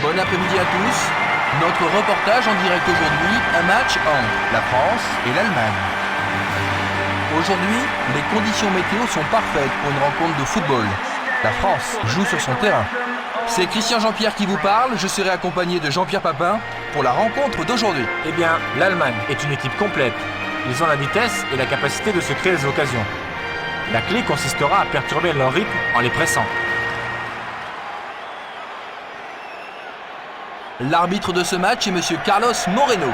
Bon après-midi à tous. Notre reportage en direct aujourd'hui, un match entre la France et l'Allemagne. Aujourd'hui, les conditions météo sont parfaites pour une rencontre de football. La France joue sur son terrain. C'est Christian Jean-Pierre qui vous parle, je serai accompagné de Jean-Pierre Papin pour la rencontre d'aujourd'hui. Eh bien, l'Allemagne est une équipe complète. Ils ont la vitesse et la capacité de se créer des occasions. La clé consistera à perturber leur rythme en les pressant. L'arbitre de ce match est Monsieur Carlos Moreno.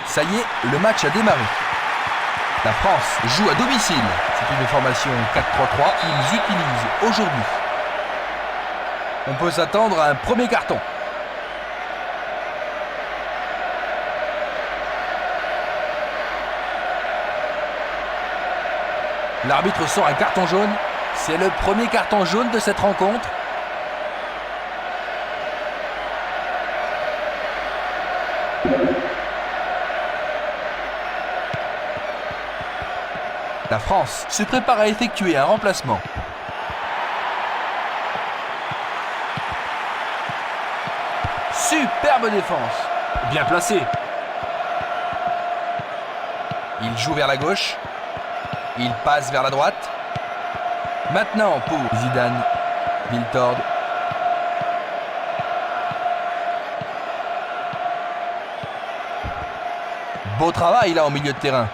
Ça y est, le match a démarré. La France joue à domicile. C'est une formation 4-3-3 qu'ils utilisent aujourd'hui. On peut s'attendre à un premier carton. L'arbitre sort un carton jaune. C'est le premier carton jaune de cette rencontre. La France se prépare à effectuer un remplacement. Superbe défense. Bien placé. Il joue vers la gauche. Il passe vers la droite. Maintenant pour Zidane. Viltord. Beau travail là au milieu de terrain.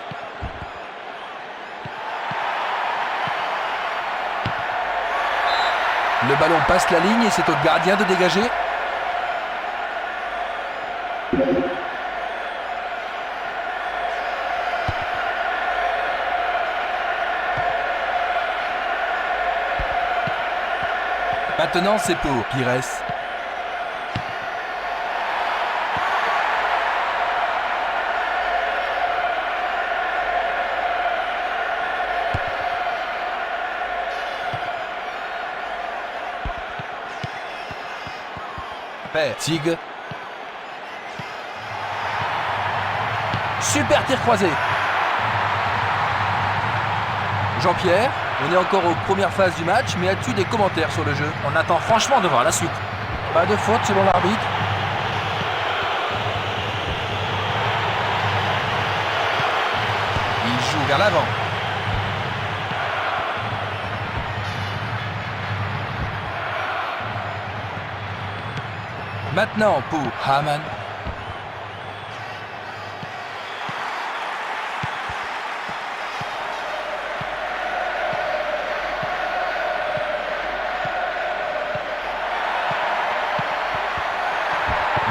Le ballon passe la ligne et c'est au gardien de dégager. Maintenant c'est pour Pires. Tig. Super tir croisé. Jean-Pierre, on est encore aux premières phases du match, mais as-tu des commentaires sur le jeu? On attend franchement de voir la suite. Pas de faute selon l'arbitre. Il joue vers l'avant. Maintenant pour Hamann.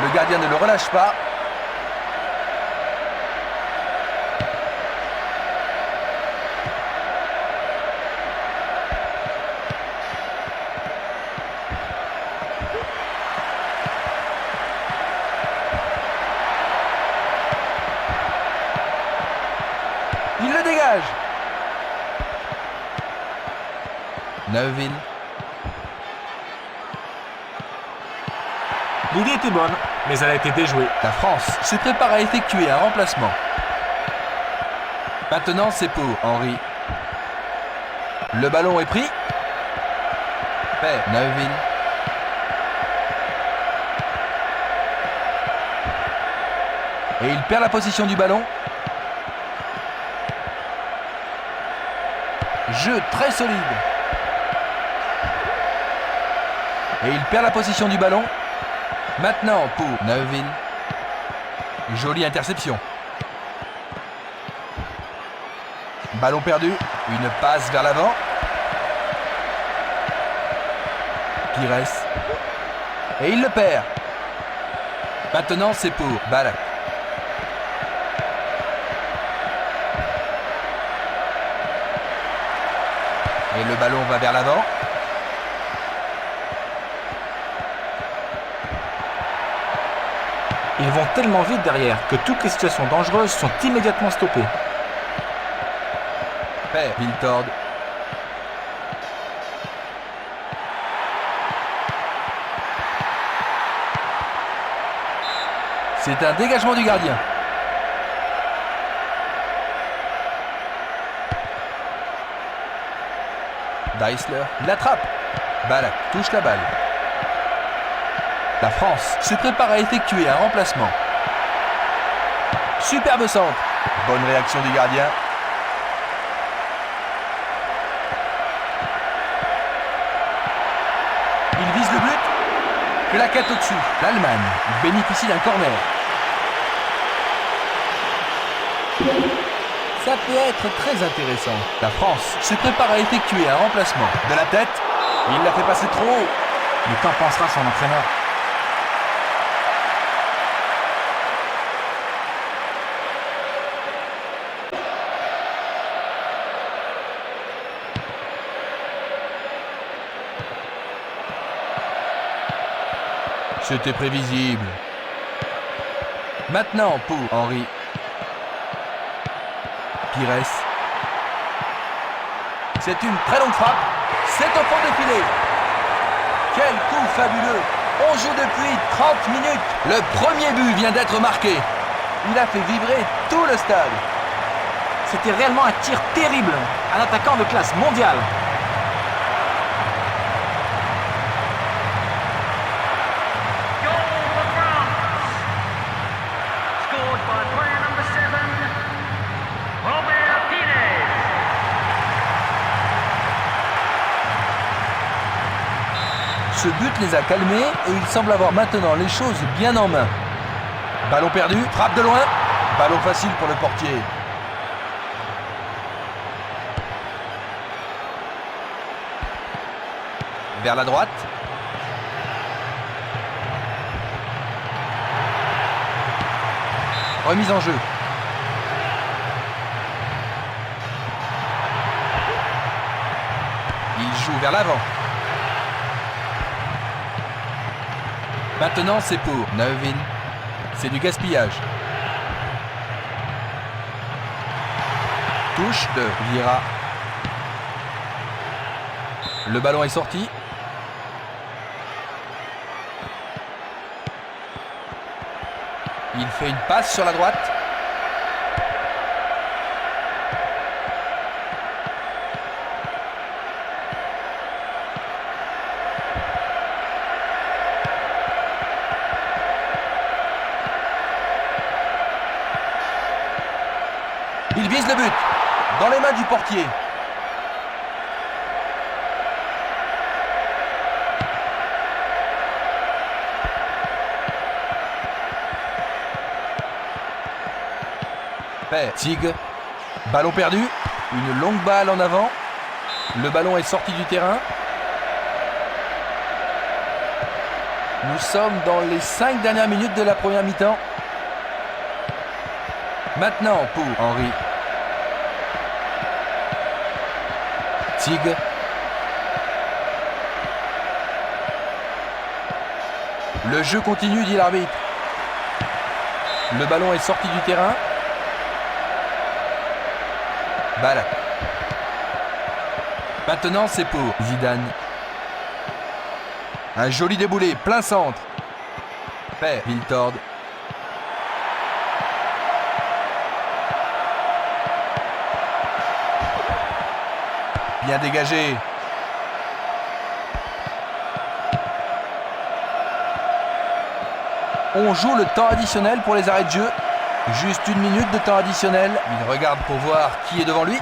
Le gardien ne le relâche pas. Il le dégage. Neuville. L'idée était bonne, mais elle a été déjouée. La France se prépare à effectuer un remplacement. Maintenant, c'est pour Henry. Le ballon est pris. Neuville. Et il perd la possession du ballon. Jeu très solide. Et il perd la possession du ballon. Maintenant pour Neuville. Jolie interception. Ballon perdu. Une passe vers l'avant. Pires. Et il le perd. Maintenant c'est pour Balak. Et le ballon va vers l'avant. Ils vont tellement vite derrière que toutes les situations dangereuses sont immédiatement stoppées. Père Viltord. C'est un dégagement du gardien. Deisler l'attrape. Balak touche la balle. La France se prépare à effectuer un remplacement. Superbe centre. Bonne réaction du gardien. Il vise le but. Claquette au-dessus. L'Allemagne bénéficie d'un corner. Ça peut être très intéressant. La France se prépare à effectuer un remplacement. De la tête, il l'a fait passer trop haut. Mais qu'en pensera son entraîneur? C'était prévisible. Maintenant pour Henry. Pires. C'est une très longue frappe. C'est au fond de filet. Quel coup fabuleux. On joue depuis 30 minutes. Le premier but vient d'être marqué. Il a fait vibrer tout le stade. C'était réellement un tir terrible. Un attaquant de classe mondiale. Ce but les a calmés et il semble avoir maintenant les choses bien en main. Ballon perdu, frappe de loin. Ballon facile pour le portier. Vers la droite. Remise en jeu. Il joue vers l'avant. Maintenant, c'est pour Neuville. C'est du gaspillage. Touche de Vieira. Le ballon est sorti. Il fait une passe sur la droite. Il vise le but. Dans les mains du portier. Tig. Ballon perdu. Une longue balle en avant. Le ballon est sorti du terrain. Nous sommes dans les 5 dernières minutes de la première mi-temps. Maintenant pour Henry. Tig. Le jeu continue, dit l'arbitre. Le ballon est sorti du terrain. Balle. Maintenant, c'est pour Zidane. Un joli déboulé, plein centre. Père Viltord. Bien dégagé. On joue le temps additionnel pour les arrêts de jeu. Juste 1 minute de temps additionnel. Il regarde pour voir qui est devant lui.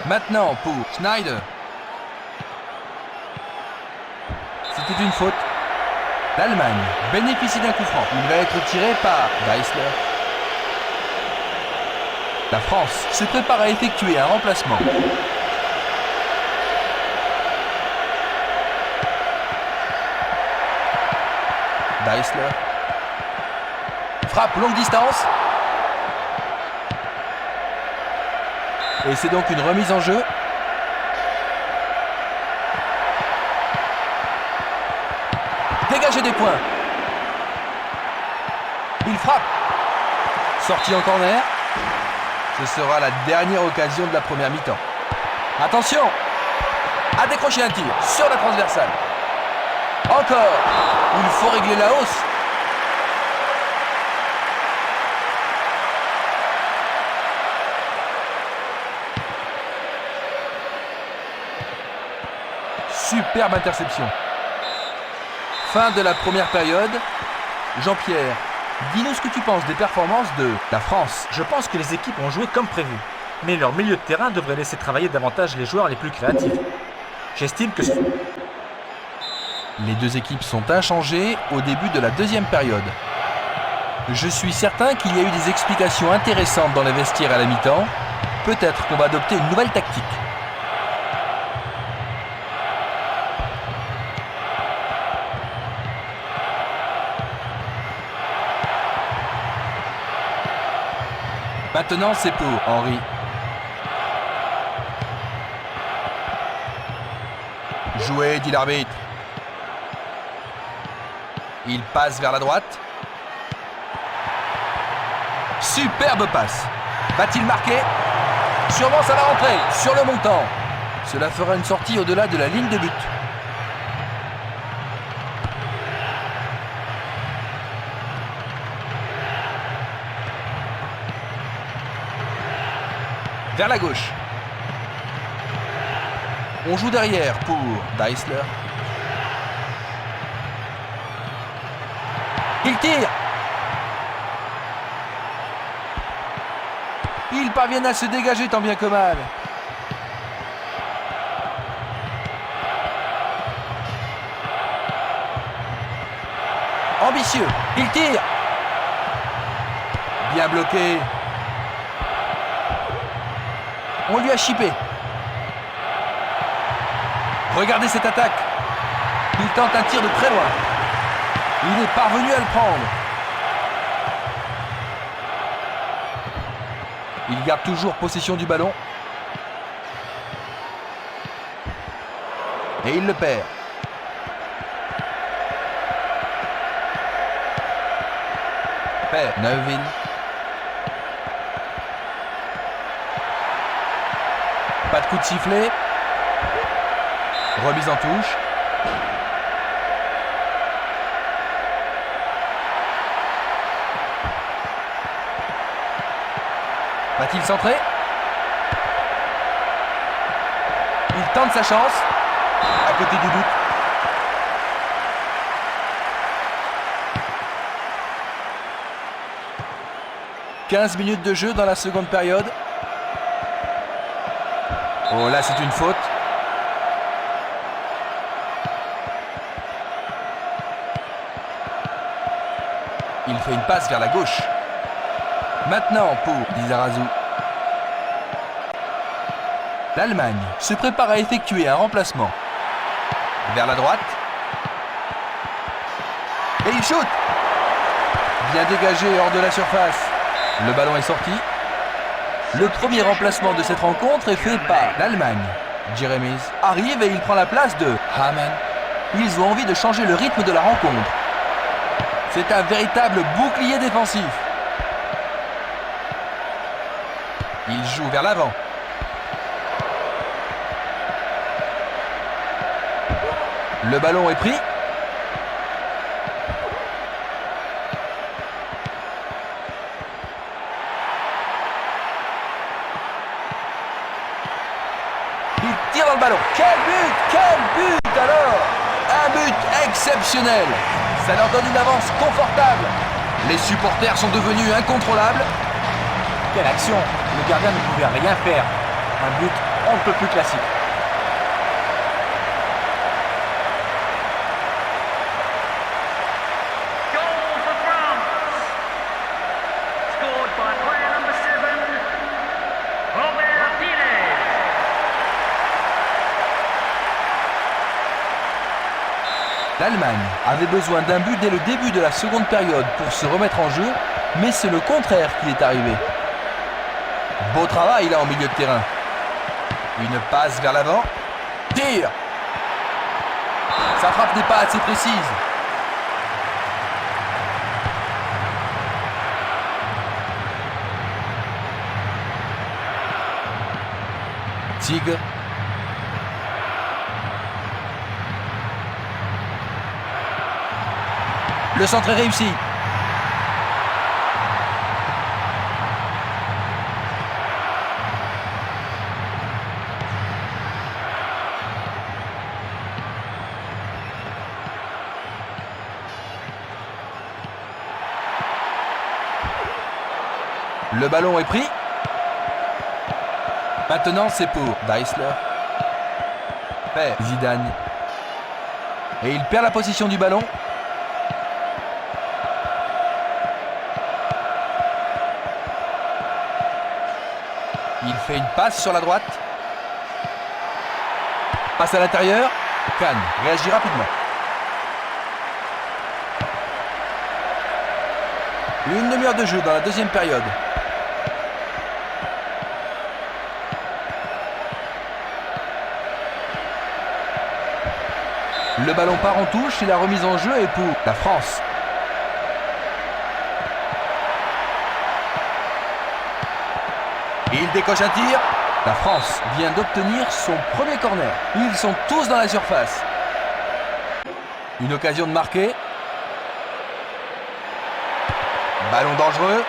Maintenant pour Schneider. C'était une faute. L'Allemagne bénéficie d'un coup franc. Il va être tiré par Geisler. La France se prépare à effectuer un remplacement. Geisler. Frappe longue distance. Et c'est donc une remise en jeu. Dégager des points. Il frappe. Sortie en corner. Ce sera la dernière occasion de la première mi-temps. Attention à décrocher un tir sur la transversale. Encore. Il faut régler la hausse. Superbe interception. Fin de la première période. Jean-Pierre, dis-nous ce que tu penses des performances de la France. Je pense que les équipes ont joué comme prévu, mais leur milieu de terrain devrait laisser travailler davantage les joueurs les plus créatifs. J'estime que les deux équipes sont inchangées au début de la deuxième période. Je suis certain qu'il y a eu des explications intéressantes dans les vestiaires à la mi-temps. Peut-être qu'on va adopter une nouvelle tactique. Maintenant, c'est pour Henry. Joué, dit l'arbitre. Il passe vers la droite. Superbe passe. Va-t-il marquer? Sûrement ça va rentrer sur le montant. Cela fera une sortie au-delà de la ligne de but. Vers la gauche. On joue derrière pour Geisler. Il tire. Ils parviennent à se dégager tant bien que mal. Ambitieux. Il tire. Bien bloqué. On lui a chippé. Regardez cette attaque. Il tente un tir de très loin. Il est parvenu à le prendre. Il garde toujours possession du ballon. Et il le perd. Neuville. Pas de coup de sifflet. Remise en touche. Va-t-il centrer? Il tente sa chance. À côté du but. « 15 minutes de jeu dans la seconde période. Oh là, c'est une faute. Il fait une passe vers la gauche. Maintenant pour Lizarazu. L'Allemagne se prépare à effectuer un remplacement. Vers la droite. Et il shoot. Bien dégagé hors de la surface. Le ballon est sorti. Le premier remplacement de cette rencontre est fait par l'Allemagne. Jeremies arrive et il prend la place de Hamann. Ils ont envie de changer le rythme de la rencontre. C'est un véritable bouclier défensif. Il joue vers l'avant. Le ballon est pris. Il tire dans le ballon. Quel but! Quel but alors! Un but exceptionnel. Ça leur donne une avance confortable. Les supporters sont devenus incontrôlables. Quelle action! Le gardien ne pouvait rien faire. Un but on ne peut plus classique. L'Allemagne avait besoin d'un but dès le début de la seconde période pour se remettre en jeu, mais c'est le contraire qui est arrivé. Beau travail là en milieu de terrain. Une passe vers l'avant. Tir. Sa frappe n'est pas assez précise. Tigre. Le centre est réussi. Le ballon est pris. Maintenant, c'est pour Deisler. Zidane. Et il perd la position du ballon. Il fait une passe sur la droite. Passe à l'intérieur. Kahn réagit rapidement. Une demi-heure de jeu dans la deuxième période. Le ballon part en touche et la remise en jeu est pour la France. Il décoche un tir. La France vient d'obtenir son premier corner. Ils sont tous dans la surface. Une occasion de marquer. Ballon dangereux.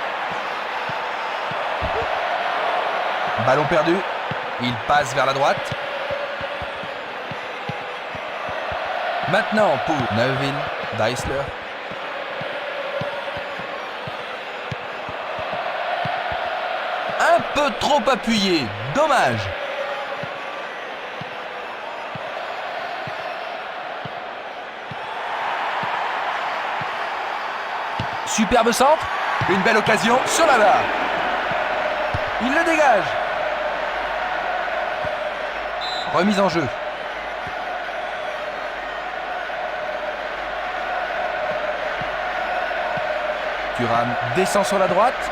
Ballon perdu. Il passe vers la droite. Maintenant pour Neuville, Deisler. Un peu trop appuyé, dommage. Superbe centre, une belle occasion sur la barre. Il le dégage. Remise en jeu. Thuram descend sur la droite.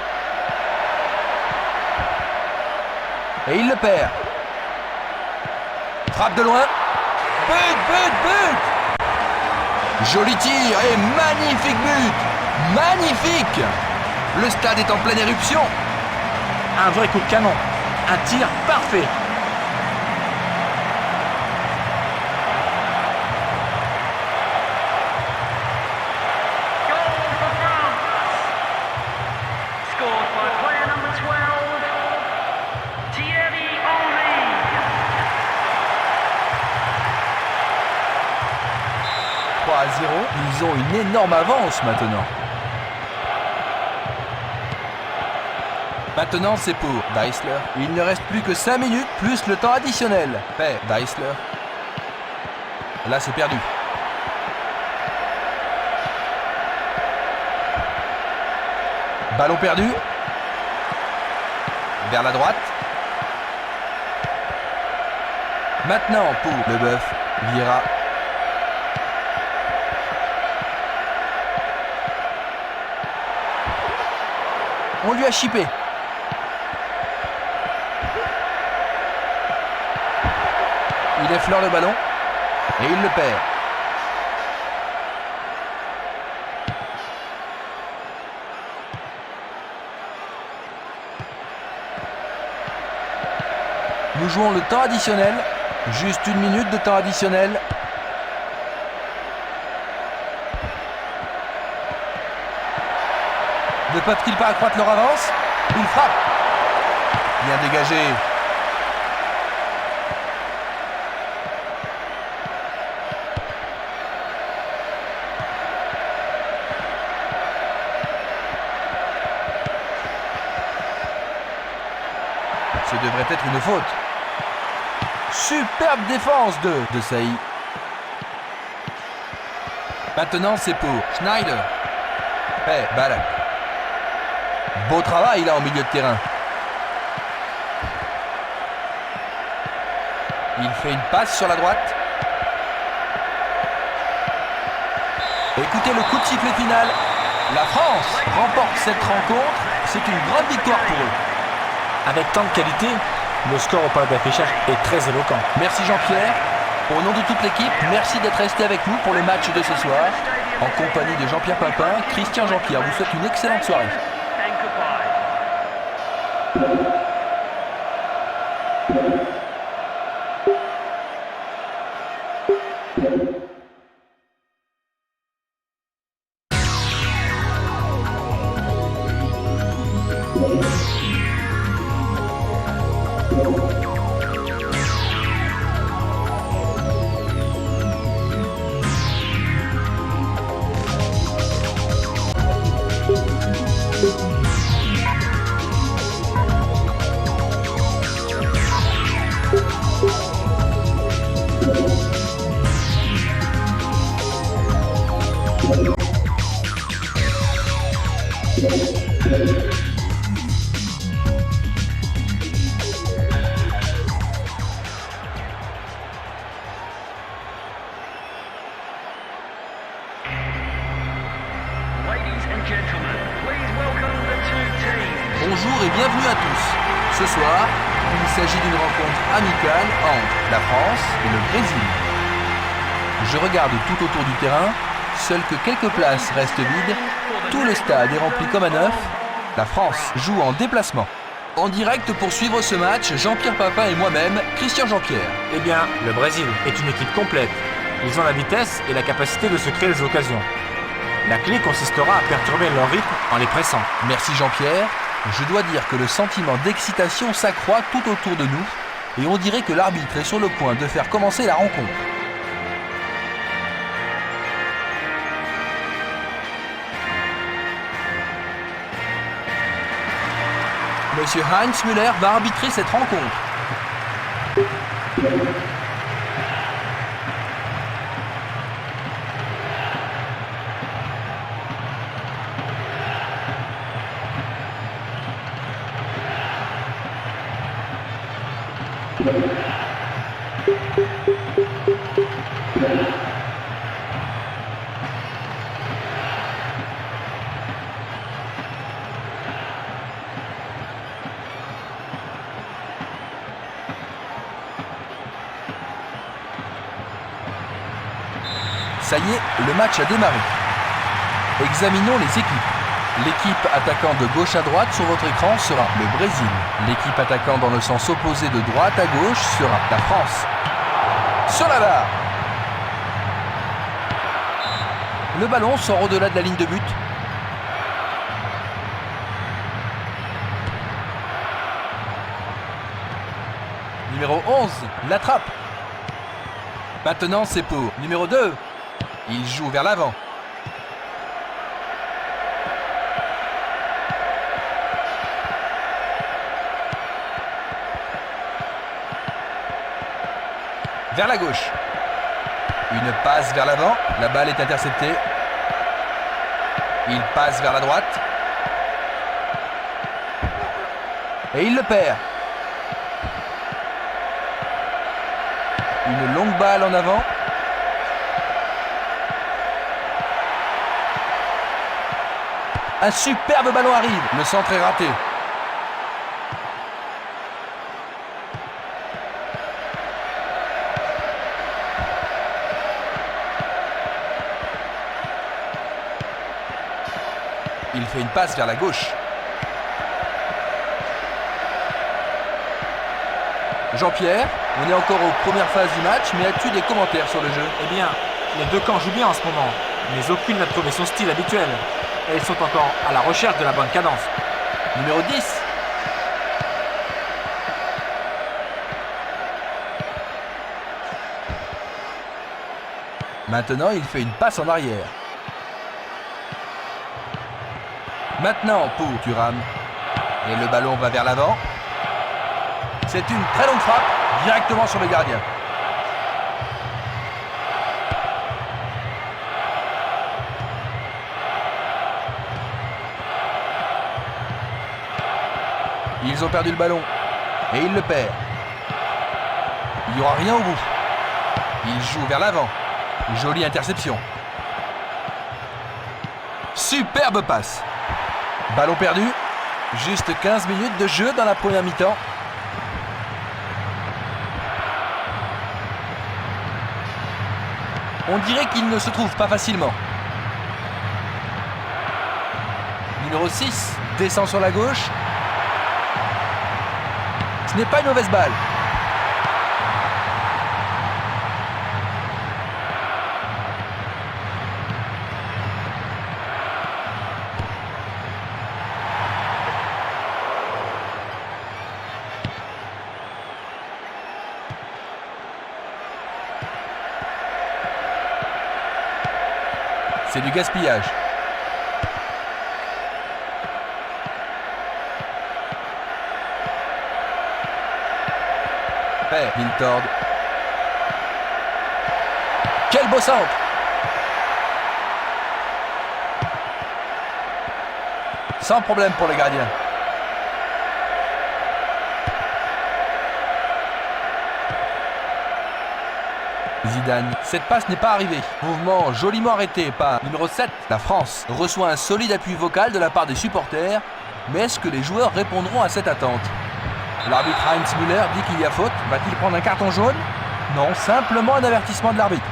Et il le perd. Frappe de loin. But, but, but. Joli tir et magnifique but. Magnifique. Le stade est en pleine éruption. Un vrai coup de canon. Un tir parfait. À 0, ils ont une énorme avance maintenant. Maintenant, c'est pour Deisler. Il ne reste plus que 5 minutes, plus le temps additionnel. Fait Deisler. Là, c'est perdu. Ballon perdu. Vers la droite. Maintenant, pour Leboeuf. Vieira. On lui a chippé. Il effleure le ballon et il le perd. Nous jouons le temps additionnel. Juste 1 minute de temps additionnel. Ne peuvent-ils pas accroître leur avance? Une frappe. Bien dégagé. Ce devrait être une faute. Superbe défense de Saï. Maintenant c'est pour Schneider. Balak. Beau travail là en milieu de terrain. Il fait une passe sur la droite. Écoutez le coup de sifflet final. La France remporte cette rencontre. C'est une grande victoire pour eux. Avec tant de qualité, le score au palais d'affichage est très éloquent. Merci Jean-Pierre. Au nom de toute l'équipe, merci d'être resté avec nous pour le match de ce soir. En compagnie de Jean-Pierre Papin, Christian Jean-Pierre vous souhaite une excellente soirée. Bonjour et bienvenue à tous. Ce soir, il s'agit d'une rencontre amicale entre la France et le Brésil. Je regarde tout autour du terrain, seules que quelques places restent vides. Tout le stade est rempli comme à neuf. La France joue en déplacement. En direct pour suivre ce match, Jean-Pierre Papin et moi-même, Christian Jean-Pierre. Eh bien, le Brésil est une équipe complète. Ils ont la vitesse et la capacité de se créer des occasions. La clé consistera à perturber leur rythme en les pressant. Merci Jean-Pierre. Je dois dire que le sentiment d'excitation s'accroît tout autour de nous et on dirait que l'arbitre est sur le point de faire commencer la rencontre. Monsieur Heinz Müller va arbitrer cette rencontre. Ça y est, le match a démarré. Examinons les équipes. L'équipe attaquant de gauche à droite sur votre écran sera le Brésil. L'équipe attaquant dans le sens opposé de droite à gauche sera la France. Sur la barre. Le ballon sort au-delà de la ligne de but. Numéro 11, l'attrape. Maintenant c'est pour numéro 2. Il joue vers l'avant. Vers la gauche. Une passe vers l'avant. La balle est interceptée. Il passe vers la droite. Et il le perd. Une longue balle en avant. Un superbe ballon arrive. Le centre est raté. Il fait une passe vers la gauche. Jean-Pierre, on est encore aux premières phases du match, mais as-tu des commentaires sur le jeu? Eh bien, les deux camps jouent bien en ce moment, mais aucune n'a trouvé son style habituel. Et ils sont encore à la recherche de la bonne cadence. Numéro 10. Maintenant, il fait une passe en arrière. Maintenant pour Thuram. Et le ballon va vers l'avant. C'est une très longue frappe. directement sur le gardien. Ils ont perdu le ballon et ils le perdent. Il n'y aura rien au bout. Il joue vers l'avant. Jolie interception. Superbe passe. Ballon perdu. Juste 15 minutes de jeu dans la première mi-temps. On dirait qu'il ne se trouve pas facilement. Numéro 6 descend sur la gauche. Ce n'est pas une mauvaise balle. C'est du gaspillage. Miltord. Quel beau centre! Sans problème pour le gardien. Zidane. Cette passe n'est pas arrivée. Mouvement joliment arrêté par numéro 7. La France reçoit un solide appui vocal de la part des supporters. Mais est-ce que les joueurs répondront à cette attente? L'arbitre Heinz Müller dit qu'il y a faute. Va-t-il prendre un carton jaune? Non, simplement un avertissement de l'arbitre.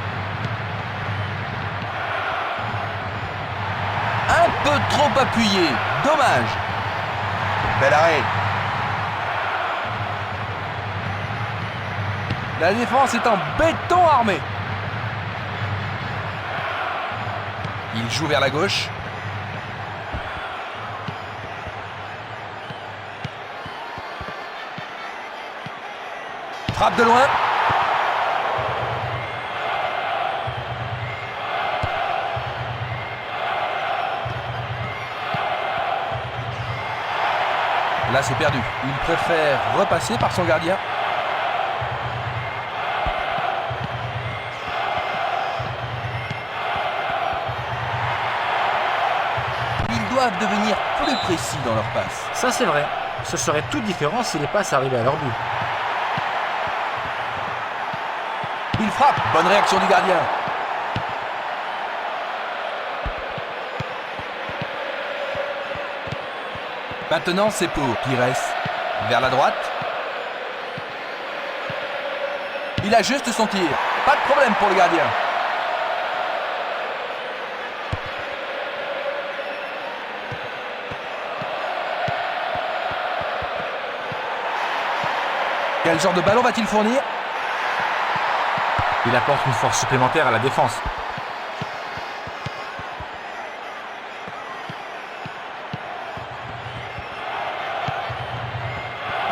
Un peu trop appuyé. Dommage. Bel arrêt. La défense est en béton armé. Il joue vers la gauche. Frappe de loin. Là, c'est perdu. Il préfère repasser par son gardien. Ils doivent devenir plus précis dans leurs passes. Ça, c'est vrai. Ce serait tout différent si les passes arrivaient à leur but. Il frappe. Bonne réaction du gardien. Maintenant, c'est pour Pires. Vers la droite. Il ajuste son tir. Pas de problème pour le gardien. Quel genre de ballon va-t-il fournir? Il apporte une force supplémentaire à la défense.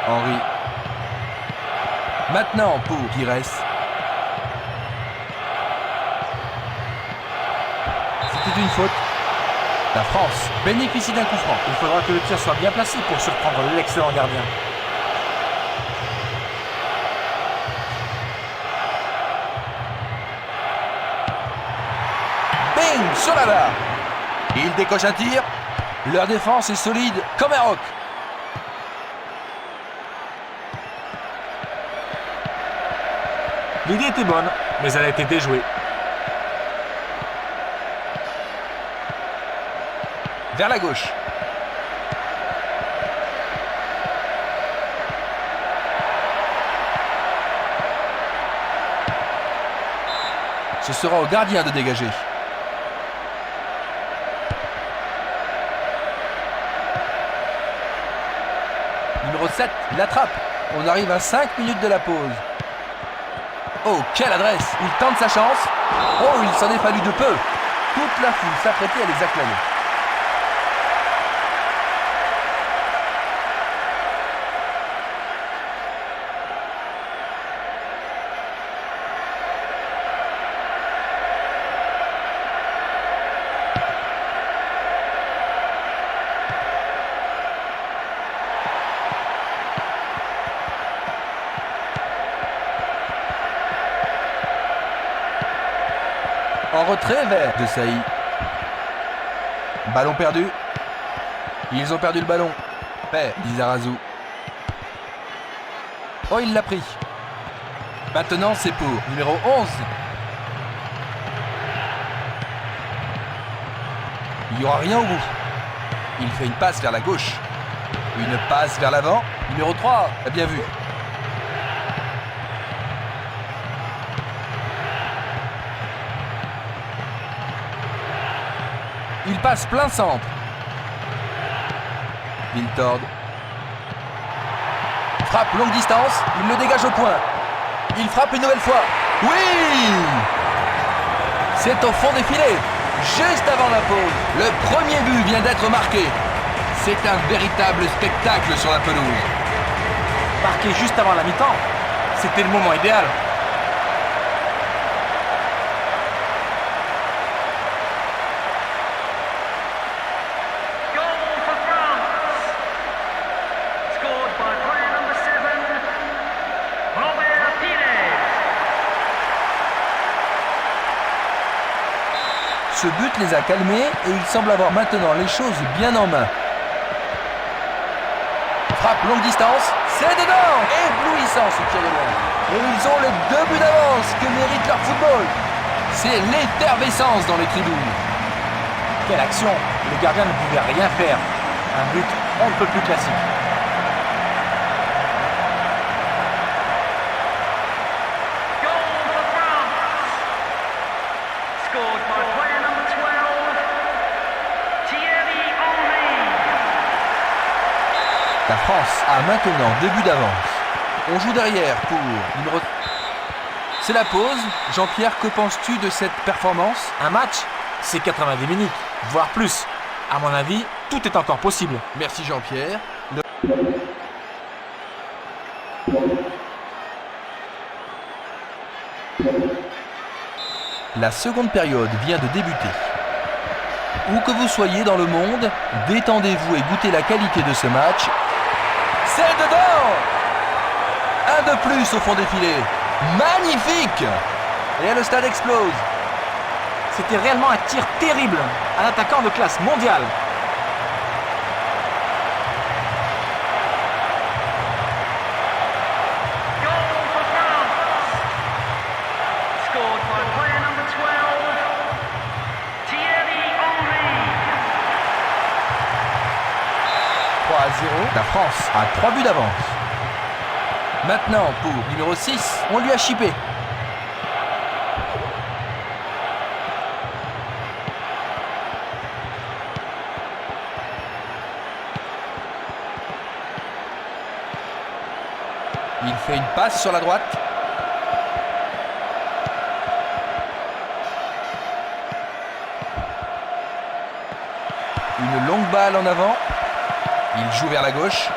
Henry. Maintenant pour Pires. C'était une faute. La France bénéficie d'un coup franc. Il faudra que le tir soit bien placé pour surprendre l'excellent gardien. Bing, sur la barre. Il décoche un tir. Leur défense est solide comme un roc. L'idée était bonne, mais elle a été déjouée. Vers la gauche. Ce sera au gardien de dégager. Numéro 7, il attrape. On arrive à 5 minutes de la pause. Oh, quelle adresse! Il tente sa chance. Oh, il s'en est fallu de peu. Toute la foule s'apprêtait à les acclamer. En retrait vers de Saï. Ballon perdu. Ils ont perdu le ballon. Père Lizarazu. Oh, il l'a pris. Maintenant, c'est pour numéro 11. Il n'y aura rien au bout. Il fait une passe vers la gauche. Une passe vers l'avant. Numéro 3, bien vu. Il passe plein centre. Viltord. Frappe longue distance. Il le dégage au point. Il frappe une nouvelle fois. Oui! C'est au fond des filets. Juste avant la pause. Le premier but vient d'être marqué. C'est un véritable spectacle sur la pelouse. Marqué juste avant la mi-temps, c'était le moment idéal. Ce but les a calmés et ils semblent avoir maintenant les choses bien en main. Frappe longue distance, c'est dedans! Éblouissant ce tir de loin. Et ils ont les 2 buts d'avance que mérite leur football. C'est l'effervescence dans les tribunes. Quelle action! Le gardien ne pouvait rien faire. Un but on ne peut plus classique. La France a maintenant 2 buts d'avance. On joue derrière pour numéro... C'est la pause. Jean-Pierre, que penses-tu de cette performance? Un match, c'est 90 minutes, voire plus. À mon avis, tout est encore possible. Merci Jean-Pierre. La seconde période vient de débuter. Où que vous soyez dans le monde, détendez-vous et goûtez la qualité de ce match. C'est dedans! Un de plus au fond des filets. Magnifique! Et le stade explose. C'était réellement un tir terrible. Un attaquant de classe mondiale. La France a 3 buts d'avance. Maintenant pour numéro 6, on lui a chippé. Il fait une passe sur la droite. Une longue balle en avant. Il joue vers la gauche.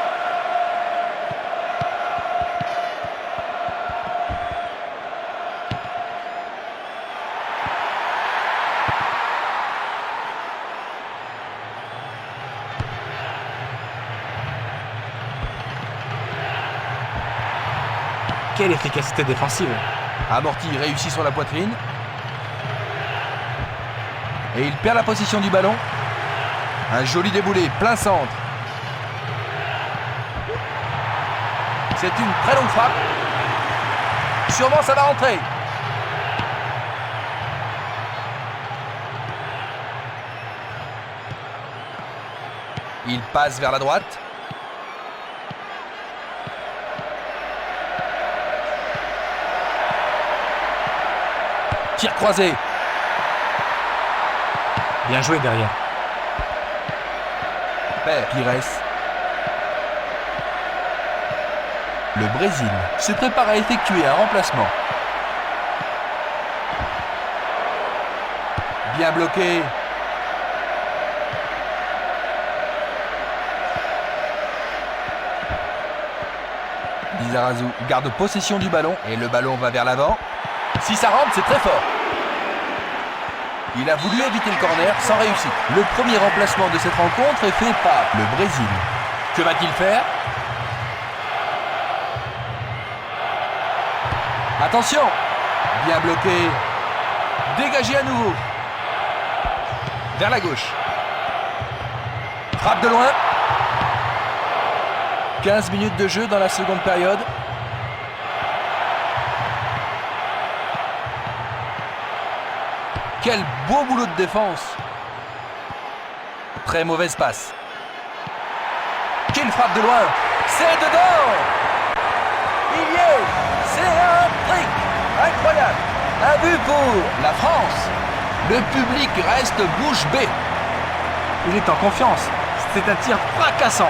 Quelle efficacité défensive! Amorti réussit sur la poitrine. Et il perd la possession du ballon. Un joli déboulé, plein centre. C'est une très longue frappe. Sûrement ça va rentrer. Il passe vers la droite. Tir croisé. Bien joué derrière. Pires. Le Brésil se prépare à effectuer un remplacement. Bien bloqué. Lizarazu garde possession du ballon et le ballon va vers l'avant. Si ça rentre, c'est très fort. Il a voulu éviter le corner sans réussite. Le premier remplacement de cette rencontre est fait par le Brésil. Que va-t-il faire? Attention! Bien bloqué. Dégagé à nouveau. Vers la gauche. Frappe de loin. 15 minutes de jeu dans la seconde période. Quel beau boulot de défense. Très mauvaise passe. Quelle frappe de loin. C'est dedans. Il y est. C'est un trick. Incroyable. Un but pour la France. Le public reste bouche bée. Il est en confiance. C'est un tir fracassant.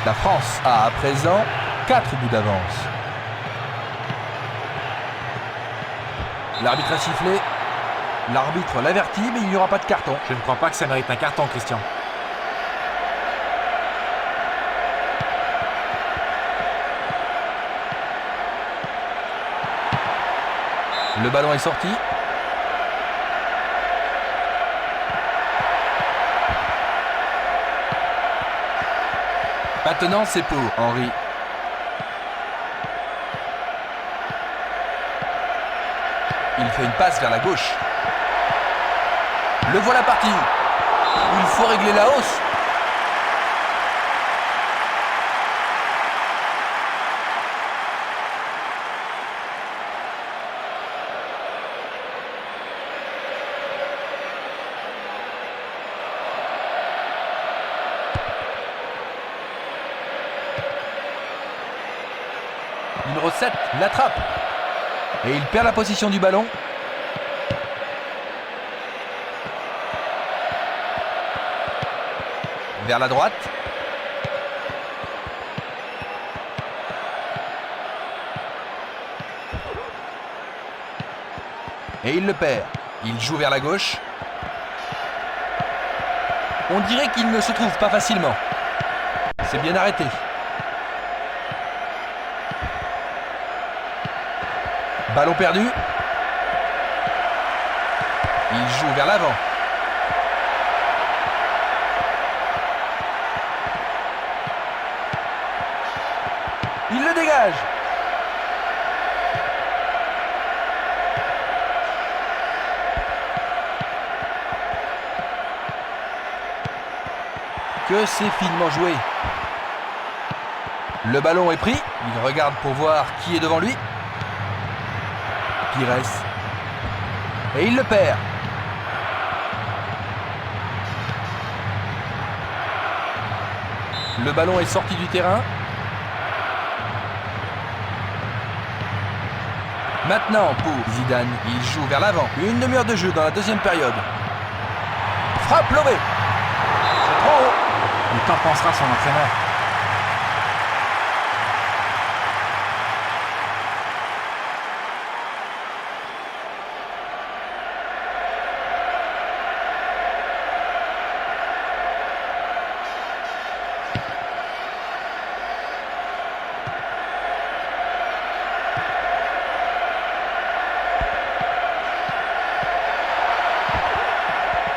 La France a à présent 4 buts d'avance. L'arbitre a sifflé. L'arbitre l'avertit, mais il n'y aura pas de carton. Je ne crois pas que ça mérite un carton, Christian. Le ballon est sorti. Maintenant, c'est pour Henry. Il fait une passe vers la gauche. Le voilà parti. Il faut régler la hausse. Numéro 7 l'attrape. Et il perd la position du ballon. Vers la droite. Et il le perd. Il joue vers la gauche. On dirait qu'il ne se trouve pas facilement. C'est bien arrêté. Ballon perdu. Il joue vers l'avant. Il le dégage. Que c'est finement joué. Le ballon est pris. Il regarde pour voir qui est devant lui. Pires. Et il le perd. Le ballon est sorti du terrain. Maintenant pour Zidane, il joue vers l'avant. Une demi-heure de jeu dans la deuxième période. Frappe lobée. C'est trop haut. Mais qu'en pensera son entraîneur?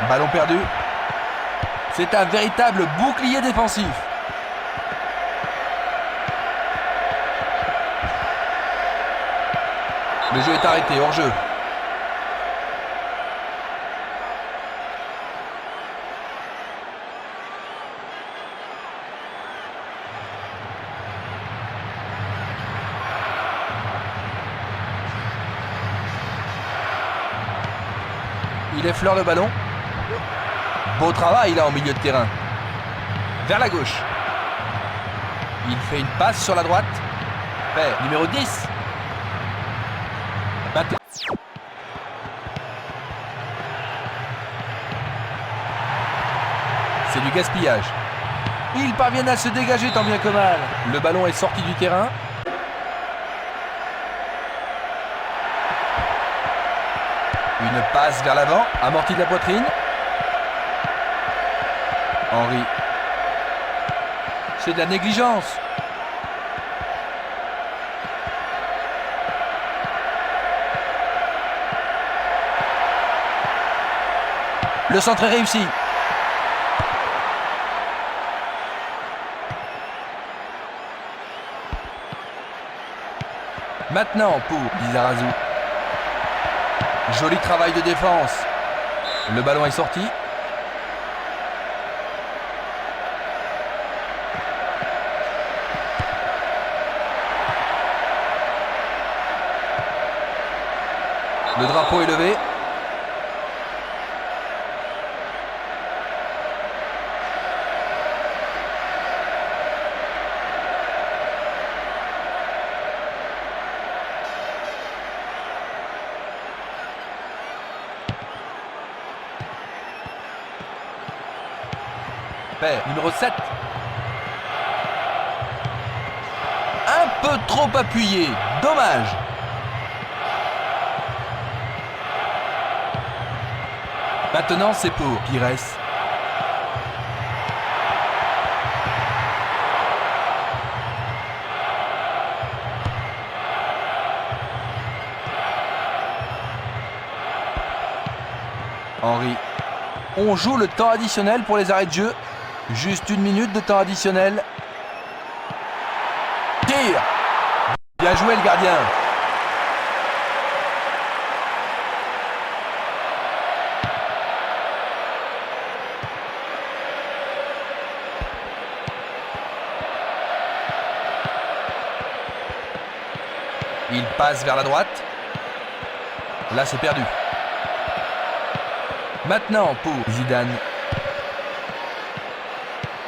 Ballon perdu. C'est un véritable bouclier défensif. Le jeu est arrêté, hors jeu. Il effleure le ballon. Beau travail là en milieu de terrain. Vers la gauche. Il fait une passe sur la droite. Fait numéro 10. C'est du gaspillage. Ils parviennent à se dégager tant bien que mal. Le ballon est sorti du terrain. Une passe vers l'avant, amorti de la poitrine. Henry. C'est de la négligence. Le centre est réussi. Maintenant pour Lizarazu. Joli travail de défense. Le ballon est sorti. Le drapeau est levé. Père, numéro 7. Un peu trop appuyé. Dommage. Maintenant, c'est pour Pires. Henry. On joue le temps additionnel pour les arrêts de jeu. Juste 1 minute de temps additionnel. Tir. Bien joué le gardien. Il passe vers la droite. Là, c'est perdu. Maintenant pour Zidane.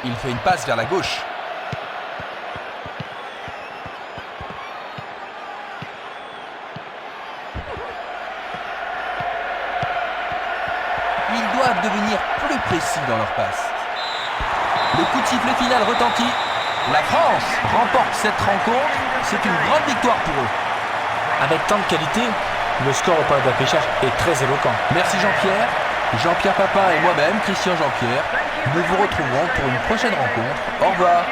Il fait une passe vers la gauche. Ils doivent devenir plus précis dans leur passe. Le coup de sifflet final retentit. La France remporte cette rencontre. C'est une grande victoire pour eux. Avec tant de qualité, le score au point d'affichage est très éloquent. Merci Jean-Pierre. Jean-Pierre Papin et moi-même, Christian Jean-Pierre, nous vous retrouverons pour une prochaine rencontre. Au revoir.